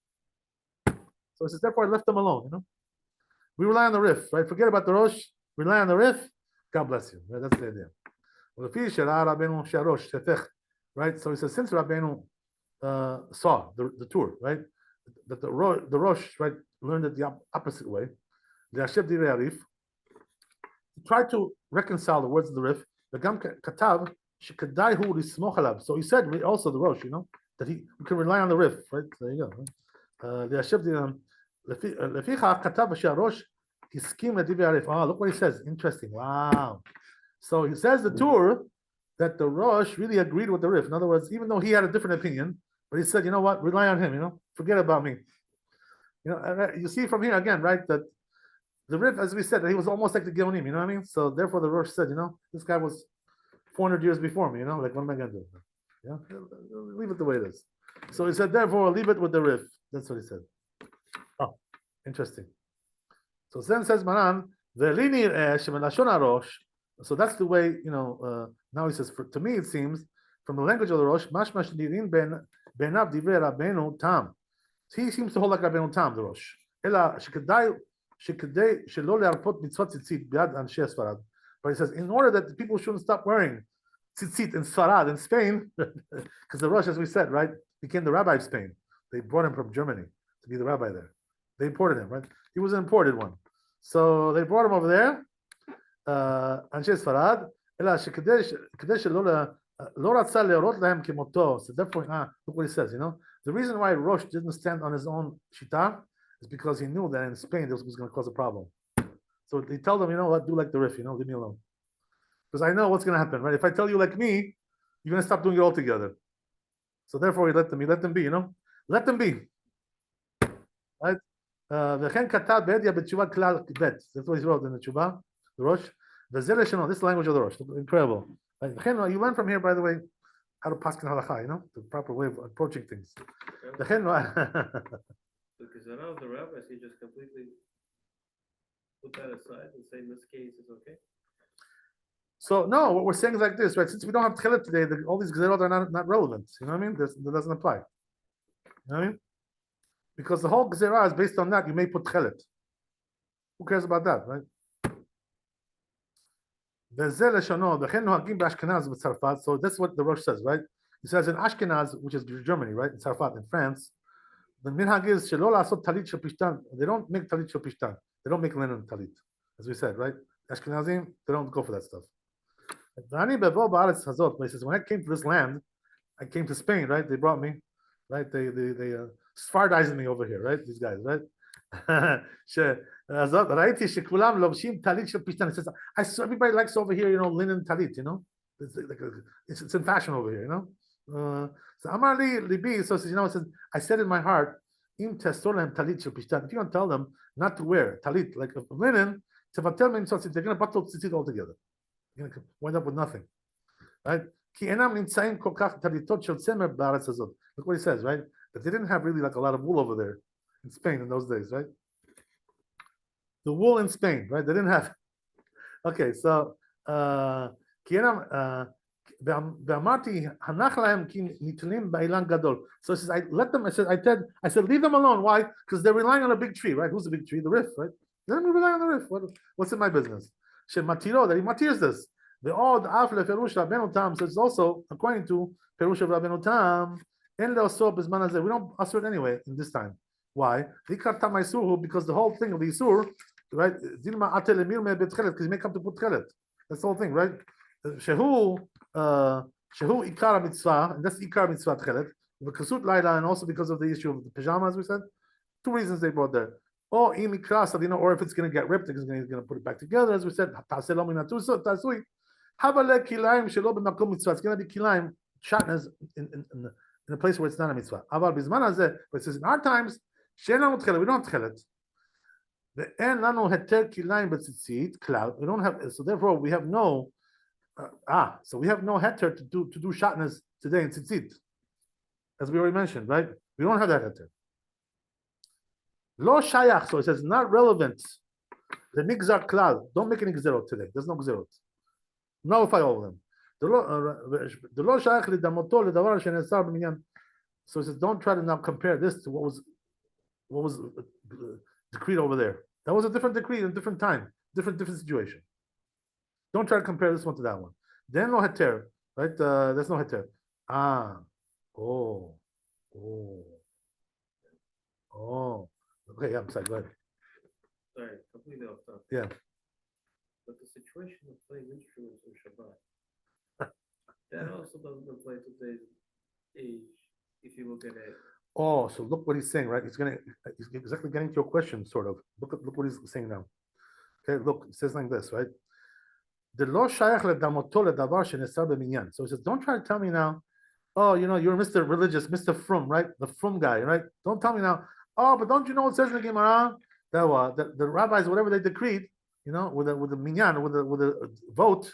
So he says, therefore, I left them alone, you know. We rely on the rif, right? Forget about the rosh. Rely on the rif. God bless you. Right? That's the idea. Right? So he says, since Rabbeinu saw the tour, right? That the rosh, right, learned it the opposite way. The Hashem Direi Arif. Try to reconcile the words of the Rif. So he said also the Rosh, you know, that we can rely on the Rif, right? There you go. The Hashem look what he says. Interesting. Wow. So he says the Tur that the Rosh really agreed with the Rif. In other words, even though he had a different opinion, but he said, you know what, rely on him, you know, forget about me. You know, you see from here again, right, that The Rif, as we said, he was almost like the Geonim, you know what I mean? So therefore the Rosh said, this guy was 400 years before me, like what am I gonna do? Yeah, leave it the way it is. So he said, therefore, leave it with the Rif. That's what he said. Oh, interesting. So then says Maran, Shulchan Aruch. So that's the way, now he says, to me it seems, from the language of the Rosh, Mashmash Nirin Benav Divrei Rabbeinu Tam. He seems to hold like Rabbeinu Tam, the Rosh. Ela Shekadei Shelo Le'arpot Mitzvot Tzitzit Biad Anshe Sfarad. But he says, in order that the people shouldn't stop wearing tzitzit in Sfarad, in Spain, because the Rosh, as we said, right, became the rabbi of Spain. They brought him from Germany to be the rabbi there. They imported him, right? He was an imported one. So they brought him over there, Anshe Sfarad, Ela Shekadei Shelo Lo Ratza Le'orot Lahem Kemoto. So therefore, look what he says, the reason why Rosh didn't stand on his own shita is because he knew that in Spain this was going to cause a problem. So he told them, what, do like the Rif, leave me alone. Because I know what's going to happen, right? If I tell you like me, you're going to stop doing it altogether. So therefore, he let them be, let them be. Right? That's what he wrote in the Tshuva, the Rosh. This is the language of the Rosh. Incredible. You learn from here, by the way, how to paskin halacha, the proper way of approaching things. Because now the rabbis, he just completely put that aside and say in this case it's okay. So no, what we're saying is like this, right? Since we don't have tchelet today, all these gezerot are not relevant. You know what I mean? That doesn't apply. You know what I mean? Because the whole gezerah is based on that. You may put tchelet. Who cares about that, right? So that's what the Rosh says, right? He says in Ashkenaz, which is Germany, right? In Tzarfat, in France, the minhag is shelo la'asot talit shel pishtan. They don't make talit shel pishtan. They don't make linen talit, as we said, right? Ashkenazim, they don't go for that stuff. Ranni bevo ba'aretz hazot. But he says, when I came to this land, I came to Spain, right? They brought me, right? They Sfardized me over here, right? These guys, right? ראיתי שכולם לובשים talit shel pishtan. He says, I saw everybody likes over here, linen talit, it's in fashion over here, So Amar li libi, so says, it says, I said in my heart, im tesor lehem talit shel pishtan. If you don't tell them not to wear talit like a linen, tevatel mehem tzitzit, they're going to batal tzitzit altogether. You're going to wind up with nothing, right? Ki enam nimtzaim kol kach talitot shel tzemer ba'aretz hazot. Look what he says, right? That they didn't have really like a lot of wool over there in Spain in those days, right? The wool in Spain, right? They didn't have. Okay, so ki enam. So he says, I let them. I said, leave them alone. Why? Because they're relying on a big tree, right? Who's the big tree? The Rif, right? Let me rely on the Rif. What's in my business? That he matirs this. The odd afle Perush Rabbeinu Tam. So it's also according to Perush of Rabbeinu Tam. We don't assert anyway in this time. Why? Because the whole thing of the Isur, right? Because you may come to put tchelet. That's the whole thing, right? Shehu ikar mitzvah, and that's ikar mitzvah tchelet. The kasut laila, and also because of the issue of the pajama, as we said. Two reasons they brought there. Or or if it's going to get ripped, he's going to put it back together, as we said. It's going to be kilaim shatnez in a place where it's not a mitzvah. But it says in our times, we don't have tchelet. We don't have, so therefore we have no. So we have no heter to do shatnez today in tzitzit, as we already mentioned, right? We don't have that heter. Lo shayach, so it says not relevant. The migzar klal, don't make any gzerot today. There's no gzerot. Nullify all of them. The lo shayach lidamoto ledavar shenesar b'minyan. So it says don't try to now compare this to what was decreed over there. That was a different decree in a different time, different situation. Don't try to compare this one to that one. Then no heter, right? There's no heter. Okay, yeah, I'm sorry, go ahead. Sorry, completely off topic. Yeah. But the situation of playing instruments on Shabbat, that also doesn't apply to today's age, if you look at it. So look what he's saying, right? He's exactly getting to your question, sort of. Look what he's saying now. Okay, look, it says like this, right? So he says, don't try to tell me now, you're Mr. Religious, Mr. Frum, right? The Frum guy, right? Don't tell me now, but don't you know what it says in the Gemara the rabbis, whatever they decreed, with a minyan, with a vote,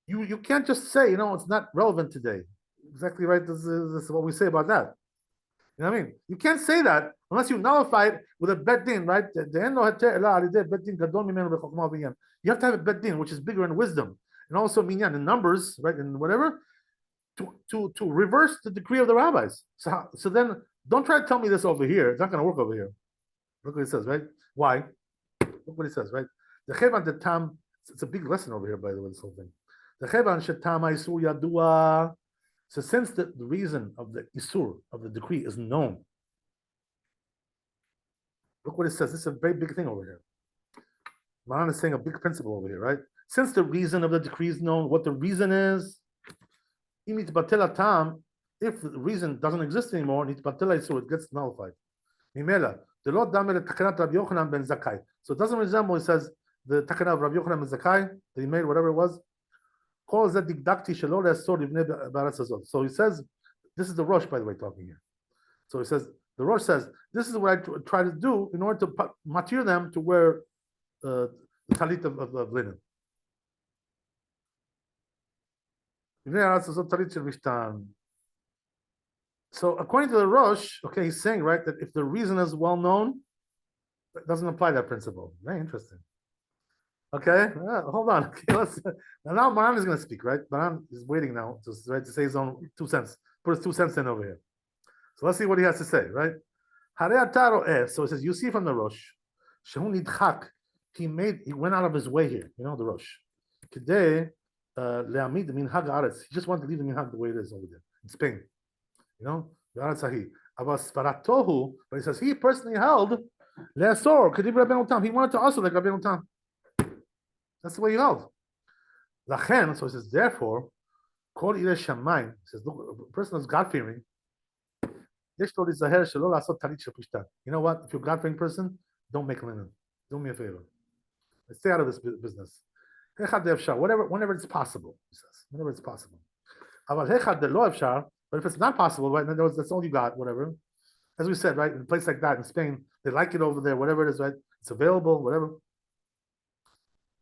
you can't just say, it's not relevant today. Exactly right. This is what we say about that. You know what I mean? You can't say that unless you nullify it with a bet din, right? You have to have a bet din, which is bigger in wisdom, and also minyan in numbers, right? And whatever, to reverse the decree of the rabbis. So then don't try to tell me this over here. It's not going to work over here. Look what he says, right? Why? Look what he says, right? The chevan the tam. It's a big lesson over here, by the way. This whole thing. The chevan shetam isur yadua. So since the reason of the isur of the decree is known, look what it says. This is a very big thing over here. Maran is saying a big principle over here, right? Since the reason of the decree is known, what the reason is, if the reason doesn't exist anymore, it gets nullified. So it doesn't resemble, it says, the takana of Rabbi Yochanan ben Zakkai that he made, whatever it was. So he says, this is the Rosh, by the way, talking here. So he says, the Rosh says, this is what I try to do in order to matir them to wear the talit of linen. So according to the Rosh, okay, he's saying, right, that if the reason is well known, it doesn't apply that principle. Very interesting. Okay, hold on. Okay, now Maran is going to speak, right? Maran is waiting now to say his own 2 cents. Put his 2 cents in over here. So let's see what he has to say, right? So it says, you see from the Rosh, he went out of his way here, the Rosh. Today, he just wanted to leave the minhag the way it is over there in Spain. But he says he personally held le'asor kedib Rabbeinu Tam. He wanted to also like Rabbeinu Tam. That's the way he held. Lachen, so he says, therefore, kol irei shamayim. He says, look, a person who's God-fearing, you know what? If you're a God-fearing person, don't make linen. Do me a favor. Stay out of this business. Whenever it's possible, he says. Whenever it's possible. But if it's not possible, right, then that's all you got, whatever. As we said, right, in a place like that in Spain, they like it over there, whatever it is, right? It's available, whatever.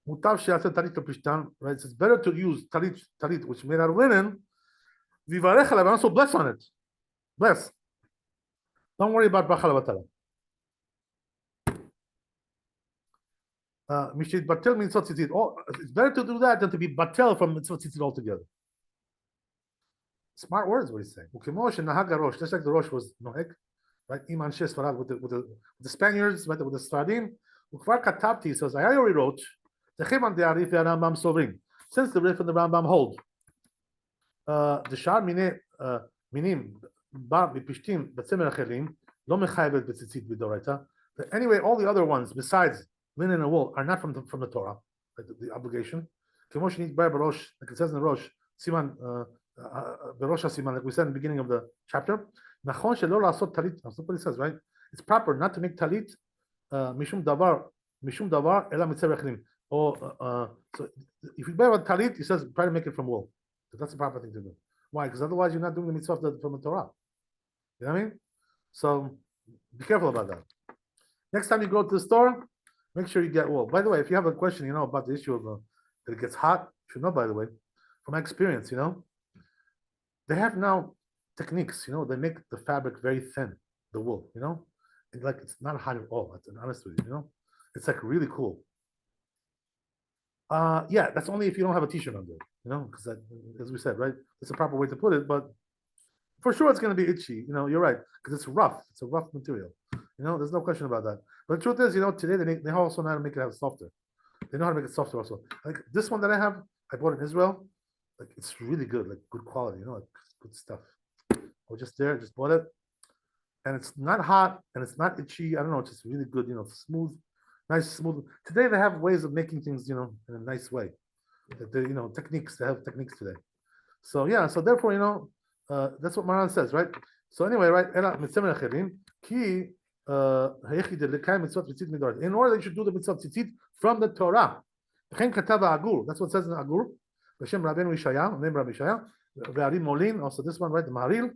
Right? It's better to use talit, which is made out of linen. And also bless on it. Bless. Don't worry about bracha levatala. It's better to do that than to be batel from mitzvot tzitzit altogether. Smart words, what he's saying. Just like the Rosh was nohek, right? Iman Shes Farad with the Spaniards, right? With the Sfaradim. Ukvar Katabti says, I already wrote, since the Rif and the Rambam hold, the Shar Minim Bar Bipishtim Batzemer Acherim, Lo Mechayvet B'tzitzit B'doraita. Anyway, all the other ones besides linen and wool are not from the Torah, like the obligation. Like it says in the Rosh, Siman. Berosh HaSiman, like we said in the beginning of the chapter. Nachon shelo la'asot talit. That's what it says, right? It's proper not to make talit mishum davar ela mitzvah achrim. Or so if you buy a talit, he says try to make it from wool. That's the proper thing to do. Why? Because otherwise you're not doing the mitzvah from the Torah. You know what I mean? So be careful about that. Next time you go to the store, make sure you get wool. By the way, if you have a question, about the issue of that it gets hot, you should know. By the way, from my experience, they have now techniques, they make the fabric very thin, the wool, it's not hot at all. That's honest with you, it's like really cool. Yeah, that's only if you don't have a t-shirt under it, because as we said, right, it's a proper way to put it, but for sure it's going to be itchy, you're right, because it's rough. It's a rough material, there's no question about that. But the truth is, today they also know how to make it softer. They know how to make it softer also. Like this one that I bought in Israel. Like it's really good, like good quality, like good stuff. I was just bought it, and it's not hot and it's not itchy. I don't know, it's just really good, smooth, nice, smooth. Today they have ways of making things, in a nice way. They, techniques. They have techniques today. So yeah, so therefore, that's what Maran says, right? So anyway, right? In order that you should do the mitzvah tzitzit from the Torah. That's what it says in Agur. Hashem Rabbeinu Yishaya, name Rabbi Yishaya, Ve'arim Molin, also this one, right? The Maharil,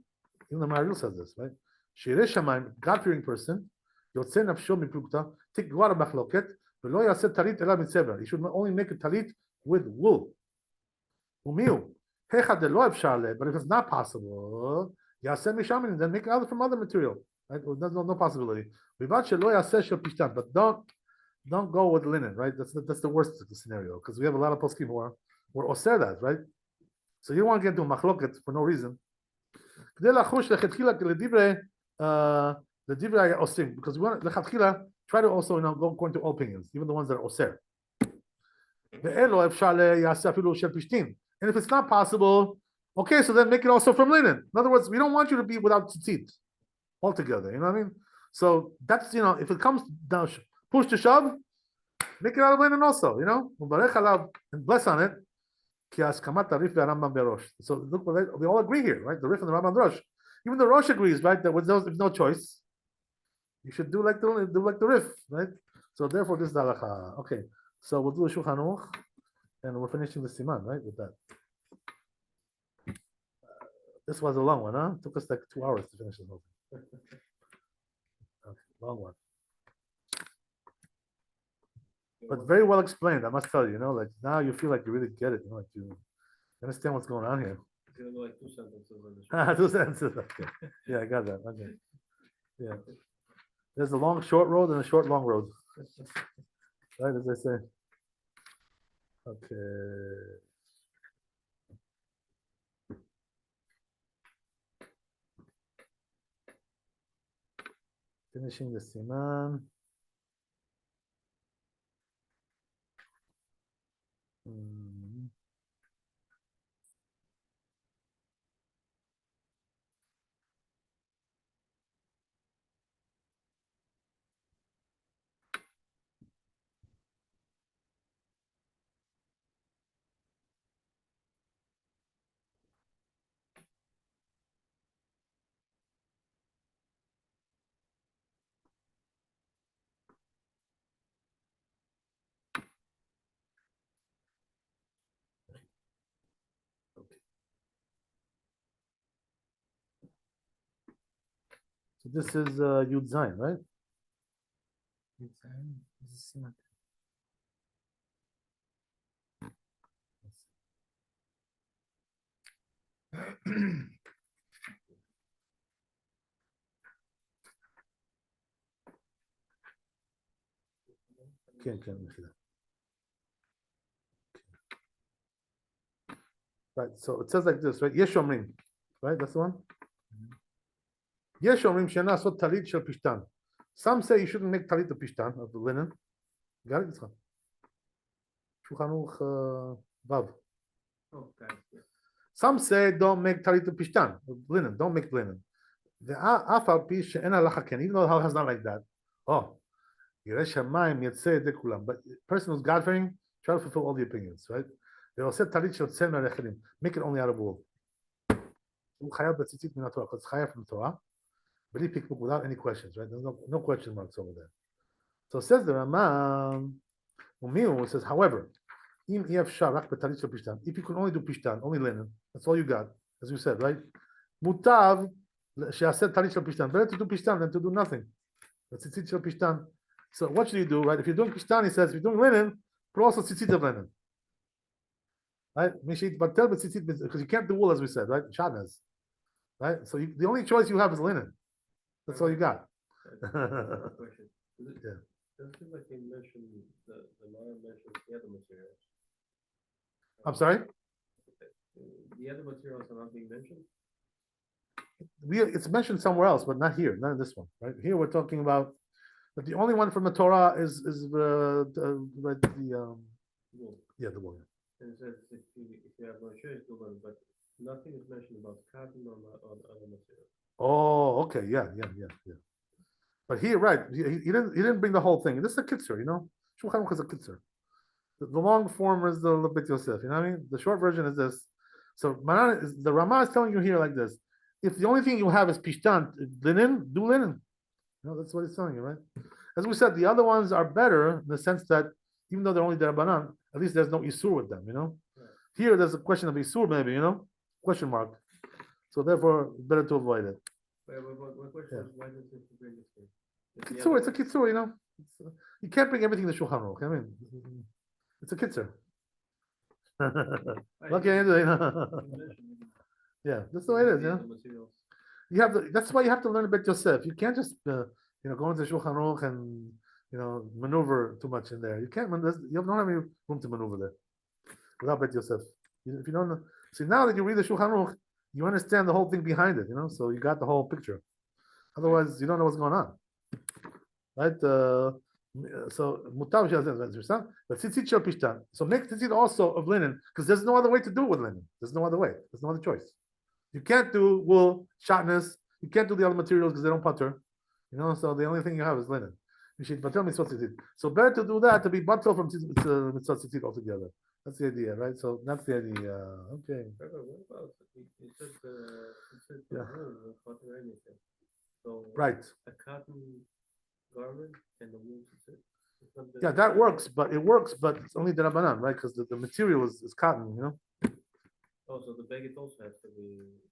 even the Maharil says this, right? Shirei Shamayim, God-fearing person, יוצא נפשו מפלוגתא, תגבר המחלוקת, ולא יעשה טלית אלא מצבע. He should only make a talit with wool. ומי הוא? היכא דלא אפשר לה, but if it's not possible, יעשה משמן, then make it from other material. Right? There's no possibility. ובלבד שלא יעשה של פשטן, but don't go with linen, right? That's the worst scenario, because we have a lot of poskim who are osir that, right? So you don't want to get into a machloket for no reason. כדי לחוש לכתחילה לדברי האוסרים, because we want לכתחילה try to also go according to all opinions, even the ones that are osir. ואלו אפשר יעשה אפילו של פשטין. And if it's not possible, okay, so then make it also from linen. In other words, we don't want you to be without tzitzit altogether, you know what I mean? So that's, if it comes down, push to shove, make it out of linen also, ומברך עליו, and bless on it, כי הסכמת הרif והרמב"ם בראש. So look, we all agree here, right? The Rif and the Rambam and the Rosh. Even the Rosh agrees, right? That with there's no choice, you should do like the Rif, right? So therefore, this is the halacha. Okay, so we'll do a Shulchan Aruch, and we're finishing the Siman, right? With that. This was a long one, huh? It took us like 2 hours to finish this whole thing. Okay, long one. But very well explained, I must tell you, like now you feel like you really get it, like you understand what's going on here. Like 2 sentences. 2 sentences, okay. Yeah, I got that, okay. Yeah. There's a long, short road and a short, long road. Right, as I say. Okay. Finishing the Siman. So this is Yud Zayin, right? Yud Zayin. This is Siman. Right, so it says like this, right? Yesh omrim, right? That's the one. Yesh omrim she'ena asot talit shel pishtan. Some say you shouldn't make talit of pishtan, of the linen. Got it? Shulchan Aruch Vav. Some say don't make talit of pishtan, of linen. Don't make linen. The afal pi she'ena halacha ken. Even though the halacha is not like that. Oh, Yireh Shamayim Yetzeh Yedei Kulam. But person who's God-fearing, try to fulfill all the opinions, right? They will say talit shel tzem me'arechelim. Make it only out of wool. Chayav b'tzitzit min haTorah. It's chayav from the Torah. B'li pikpuk, without any questions, right? There's no question marks over there. So it says the Rambam, Umiu says, however, im efshar rak b'talit shel pishtan. If you can only do pishtan, only linen, that's all you got, as you said, right? Mutav she'aseh talit shel pishtan. Better to do pishtan than to do nothing. Tzitzit shel pishtan. So what should you do, right? If you're doing pishtan, he says, if you're doing linen, put also tzitzit of linen. Right? Because you can't do wool, as we said, right? Shabbos. Right? So the only choice you have is linen. That's all you got. Question. Yeah. Doesn't seem like they mentioned the Mara mentions the other materials. I'm sorry? The other materials are not being mentioned? It's mentioned somewhere else, but not here, not in this one. Right? Here we're talking about that the only one from the Torah is the Wool. yeah, the wool. And it says if you have no choice, do one, but nothing is mentioned about cotton or other materials. Oh, okay, yeah. But here, right, he didn't bring the whole thing. This is a kitzur, Shulchan Aruch is a kitzur. The long form is the Lebit Yosef, you know what I mean? The short version is this. So the Ramah is telling you here like this: if the only thing you have is pishtan, linen, do linen. That's what he's telling you, right? As we said, the other ones are better in the sense that even though they're only derabanan, at least there's no isur with them, Right. Here there's a question of isur, maybe, question mark. So therefore, better to avoid it. My question is, why does it bring this thing? If the Kitzur, other it's a kitzur, you know. You can't bring everything to Shulchan Aruch. I mean, it's a kitzur. Okay, you know. Yeah, that's the way it is. Yeah, materials. you have to. That's why you have to learn about Yosef. You can't just go into Shulchan Aruch and maneuver too much in there. You can't. You don't have any room to maneuver there without Bet Yosef. If you don't know, see now that you read the Shulchan Aruch, you understand the whole thing behind it. So you got the whole picture. Otherwise, you don't know what's going on, right? So mutav shel but tzitzit shel pishtan. So make tzitzit also of linen because there's no other way to do it with linen. There's no other way. There's no other choice. You can't do wool, shatnez. You can't do the other materials because they don't putter. So the only thing you have is linen. You should batel mitzvot tzitzit. So better to do that to be batel from mitzvot tzitzit altogether. That's the idea, right? So that's the idea. Okay. What about you said Yeah. wool, cotton or anything. So Right. a cotton garment and the wool tzitzit. Yeah, that works, but it's only the rabbanan, right? Because the material is cotton, Oh, so the baguette also has to be.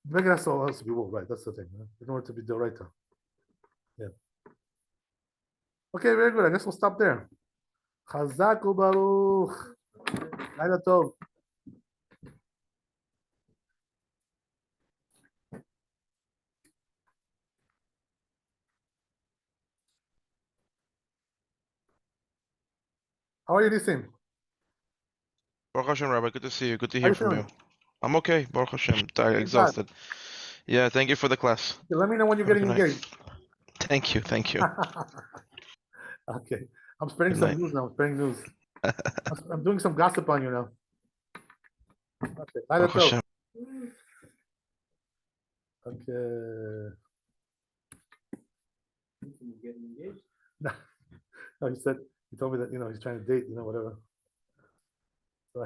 Maybe that's all has to be wool, right? That's the thing, in order to be doraita. Yeah. Okay, very good. I guess we'll stop there. Chazak u'baruch. Laila tov. How are you, Nisim? Baruch Hashem, Rabbi. Good to see you. Good to How hear you from you. feeling? I'm okay. Baruch Hashem. Tired, Thank God. exhausted. Yeah, thank you for the class. Okay, let me know when you're Have a getting good night. engaged. Thank you. Thank you. Okay. I'm spreading Good some night. news now. I'm spreading news. I'm doing some gossip on you now. Okay. Laila Baruch tov. Hashem. Okay. Getting engaged? No, he told me that, he's trying to date, whatever. So,